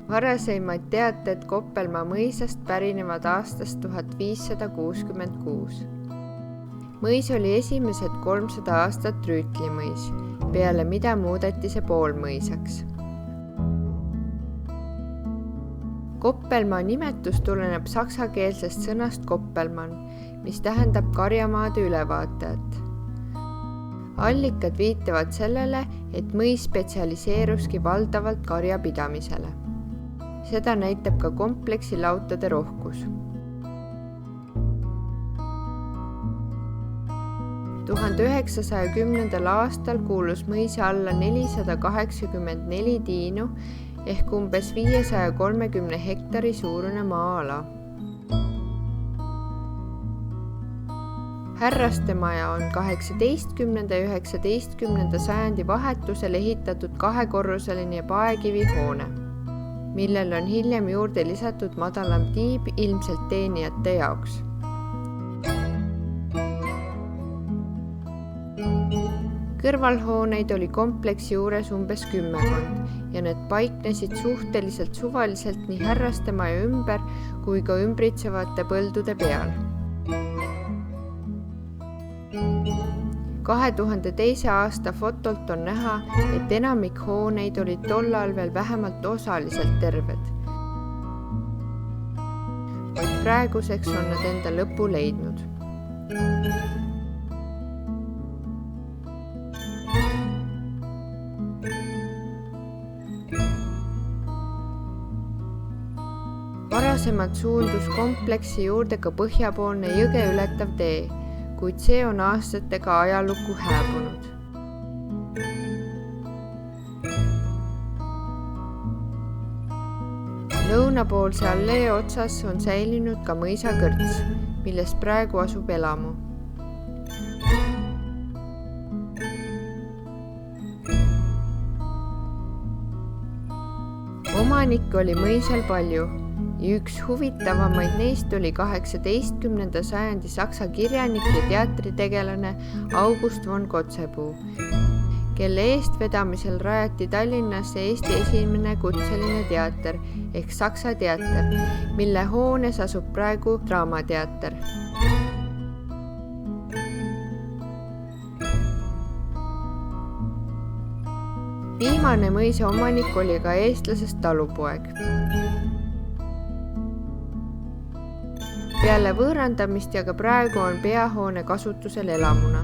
Varasemaid teated Koppelmaa mõisast pärinevad aastast 1566. Mõis oli esimesed 300 aastat rüütlimõis, peale mida muudeti see poolmõisaks. Koppelmaa nimetus tuleneb saksakeelsest sõnast Koppelmann, mis tähendab karjamaade ülevaatajat. Allikad viitavad sellele, et mõis spetsialiseeruski valdavalt karjapidamisele. Seda näitab ka kompleksi lautade rohkus. 1910. aastal kuulus mõisa alla 484 tiinu ehk umbes 530 hektari suurune maa-ala. Härrastemaja on 18. ja 19. sajandi vahetusel ehitatud kahekorruseline paekivihoone, millel on hiljem juurde lisatud madalam tiib ilmselt teenijate jaoks. Kõrvalhooneid oli kompleksi juures umbes 10 ja need paiknesid suhteliselt suvaliselt nii härrastemaja ümber kui ka ümbritsevate põldude peal. 2002. aasta fotolt on näha, et enamik hooneid olid tollal veel vähemalt osaliselt terved. Vaid praeguseks on nad enda lõpu leidnud. Varasemalt suundus kompleksi juurde ka põhjapoolne jõge ületav tee, kuid see on aastatega ajalukku hääbunud. Lõunapoolse allee otsas on säilinud ka mõisakõrts, milles praegu asub elamu. Omanikke oli mõisal palju ja üks huvitavamaid neist oli 18. sajandi saksa kirjanik ja teatritegelane August von Kotzebue, kelle eestvedamisel rajati Tallinnasse Eesti esimene kutseline teater ehk Saksa teater, mille hoones asub praegu Draamateater. Viimane mõisa omanik oli ka eestlasest talupoeg. Peale võõrandamist ja ka praegu on peahoone kasutusel elamuna.